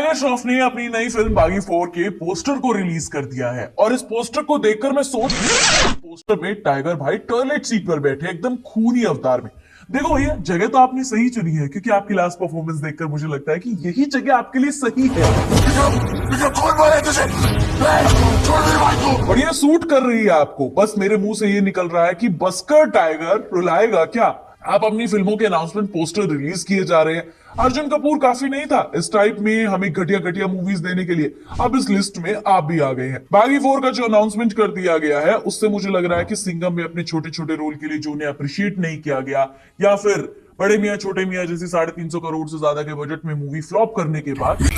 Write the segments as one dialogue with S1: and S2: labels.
S1: Tiger Shroff ने अपनी नई फिल्म बागी 4 के पोस्टर को रिलीज कर दिया है और इस पोस्टर को देखकर मैं सोच पोस्टर में टाइगर भाई टॉयलेट सीट पर बैठे एकदम खूनी अवतार में। देखो भैया, जगह तो आपने सही चुनी है क्योंकि आपकी लास्ट परफॉर्मेंस देखकर मुझे लगता है कि यही जगह आपके लिए सही है। बढ़िया सूट कर रही है आपको। बस मेरे मुंह से ये निकल रहा है कि बस्कर टाइगर रुलाएगा क्या। आप अपनी फिल्मों के अनाउंसमेंट पोस्टर रिलीज किए जा रहे हैं। अर्जुन कपूर काफी नहीं था इस टाइप में हमें घटिया घटिया मूवीज देने के लिए, अब इस लिस्ट में आप भी आ गए हैं। बागी 4 का जो अनाउंसमेंट कर दिया गया है उससे मुझे लग रहा है कि सिंघम में अपने छोटे छोटे रोल के लिए जो उन्हें अप्रिशिएट नहीं किया गया, या फिर बड़े मियां छोटे मियां जैसी 350 करोड़ से ज्यादा के बजट में मूवी फ्लॉप करने के बाद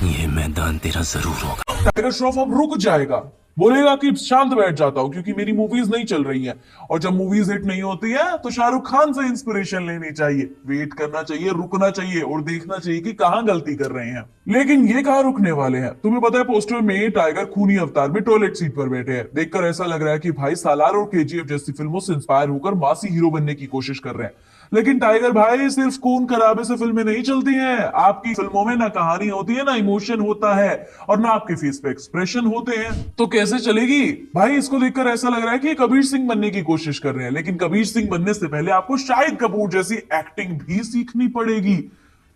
S2: ये मैदान तेरा जरूर होगा।
S1: टाइगर श्रॉफ अब रुक जाएगा, बोलेगा कि शांत बैठ जाता हूं क्योंकि मेरी मूवीज नहीं चल रही हैं। और जब मूवीज हिट नहीं होती है तो शाहरुख खान से इंस्पिरेशन लेनी चाहिए, वेट करना चाहिए, रुकना चाहिए और देखना चाहिए कि कहां गलती कर रहे हैं। लेकिन ये कहां रुकने वाले हैं। तुम्हें पता है पोस्टर में टाइगर खूनी अवतार में टॉयलेट सीट पर बैठे हैं। देखकर ऐसा लग रहा है कि भाई सालार और केजीएफ जैसी फिल्मों से इंस्पायर होकर मासी हीरो बनने की कोशिश कर रहे हैं। लेकिन टाइगर भाई सिर्फ खून खराबे से फिल्में नहीं चलती हैं। आपकी फिल्मों में ना कहानी होती है, ना इमोशन होता है और ना आपके फेस पे एक्सप्रेशन होते हैं। तो कैसे चलेगी भाई। इसको देखकर ऐसा लग रहा है कि कबीर सिंह बनने की कोशिश कर रहे हैं, लेकिन कबीर सिंह बनने से पहले आपको शाहिद कपूर जैसी एक्टिंग भी सीखनी पड़ेगी।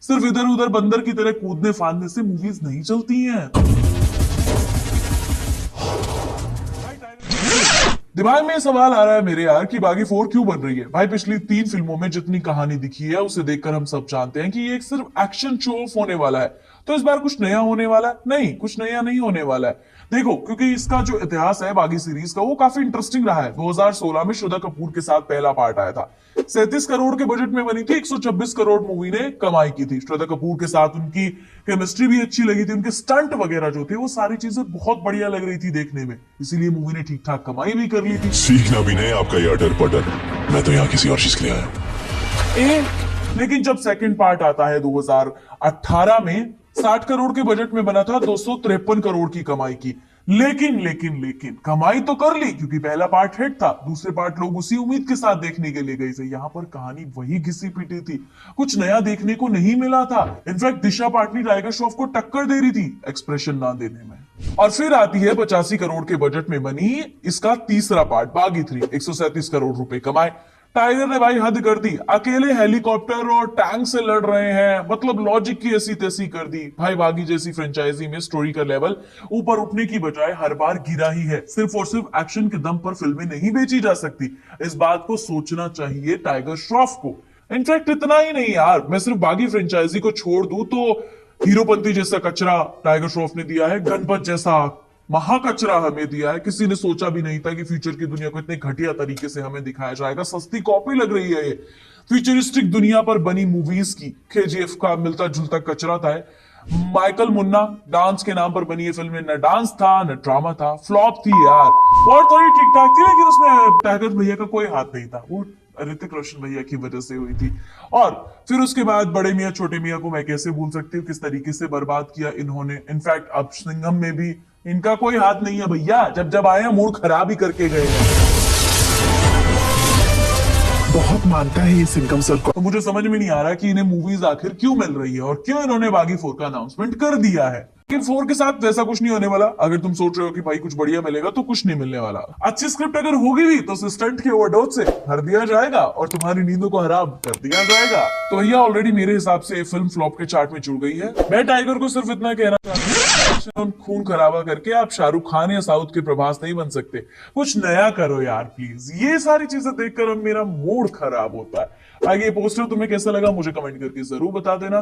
S1: सिर्फ इधर उधर बंदर की तरह कूदने फांदने से मूवीज नहीं चलती हैं। दिमाग में सवाल आ रहा है मेरे यार कि बागी 4 क्यों बन रही है। भाई पिछली 3 फिल्मों में जितनी कहानी दिखी है उसे देखकर हम सब जानते हैं कि ये एक सिर्फ एक्शन शो ऑफ होने वाला है। तो इस बार कुछ नया होने वाला है? नहीं, कुछ नया नहीं होने वाला है। देखो, क्योंकि इसका जो इतिहास है बागी सीरीज का वो काफी इंटरेस्टिंग रहा है। 2016 में श्रद्धा कपूर के साथ पहला पार्ट आया था। 37 करोड़ के बजट में बनी थी, 126 करोड़ मूवी ने कमाई की थी। श्रद्धा कपूर के साथ उनकी केमिस्ट्री भी अच्छी लगी थी, उनके स्टंट वगैरह जो थे वो सारी चीजें बहुत बढ़िया लग रही थी देखने में, इसीलिए मूवी ने ठीक ठाक कमाई भी कर ली थी।
S3: सीखना भी नहीं आपका यह अटर पटर, मैं तो यहाँ किसी और चीज के लिए आया।
S1: लेकिन जब सेकंड पार्ट आता है 2018 में 60 करोड़ के बजट में बना था, 253 करोड़ की कमाई की। लेकिन कमाई तो कर ली क्योंकि पहला पार्ट हिट था, दूसरे पार्ट लोग उसी उम्मीद के साथ देखने के लिए गए थे। यहाँ पर कहानी वही घिसी पिटी थी, कुछ नया देखने को नहीं मिला था। इनफैक्ट दिशा पाटनी टाइगर श्रॉफ को टक्कर दे रही थी एक्सप्रेशन ना देने में। और फिर आती है 85 करोड़ के बजट में बनी इसका तीसरा पार्ट बागी 3, 137 करोड़ रुपए कमाए। टाइगर ने भाई हद कर दी, अकेले हेलीकॉप्टर और टैंक से लड़ रहे हैं, मतलब लॉजिक की ऐसी तैसी कर दी। भाई बागी जैसी फ्रेंचाइजी में स्टोरी का लेवल ऊपर उठने की बजाय हर बार गिरा ही है। सिर्फ और सिर्फ एक्शन के दम पर फिल्में नहीं बेची जा सकती, इस बात को सोचना चाहिए टाइगर श्रॉफ को। इनफैक्ट इतना ही नहीं यार, मैं सिर्फ बागी फ्रेंचाइजी को छोड़ दूं तो हीरोपंती जैसा कचरा टाइगर श्रॉफ ने दिया है, गणपत जैसा महाकचरा हमें दिया है। किसी ने सोचा भी नहीं था कि फ्यूचर की दुनिया को इतने घटिया तरीके से हमें दिखाया जाएगा। सस्ती कॉपी लग रही है ये फ्यूचरिस्टिक दुनिया पर बनी मूवीज की। केजीएफ का मिलता जुलता कचरा था। माइकल मुन्ना डांस के नाम पर बनी ये फिल्म में न डांस था न ड्रामा था, फ्लॉप थी यार। और थोड़ी ठीक ठाक थी लेकिन उसमें टाइगर भैया का कोई हाथ नहीं था, वो ऋतिक रोशन भैया की वजह से हुई थी। और फिर उसके बाद बड़े मियां छोटे मियां को मैं कैसे भूल सकती हूँ, किस तरीके से बर्बाद किया इन्होंने। इनफैक्ट अब सिंघम में भी इनका कोई हाथ नहीं है भैया, जब आए हैं मूड खराब ही करके गए हैं।
S3: बहुत मानता है ये सिंघम सर को।
S1: तो मुझे समझ में नहीं आ रहा कि इन्हें मूवीज आखिर क्यों मिल रही है और क्यों इन्होंने बागी 4 का अनाउंसमेंट कर दिया है। लेकिन 4 के साथ वैसा कुछ नहीं होने वाला। अगर तुम सोच रहे हो कि भाई कुछ बढ़िया मिलेगा तो कुछ नहीं मिलने वाला। अच्छी स्क्रिप्ट अगर होगी भी तो असिस्टेंट के ओवरडोज से भर दिया जाएगा और तुम्हारी नींदों को हराम कर दिया जाएगा। तो भैया ऑलरेडी मेरे हिसाब से फिल्म फ्लॉप के चार्ट में जुड़ गई है। मैं टाइगर को सिर्फ इतना कहना चाहता हूँ, खून खराबा करके आप शाहरुख खान या साउथ के प्रभास नहीं बन सकते। कुछ नया करो यार प्लीज। ये सारी चीजें देखकर अब मेरा मूड खराब होता है। आगे ये पोस्टर तुम्हें कैसा लगा मुझे कमेंट करके जरूर बता देना।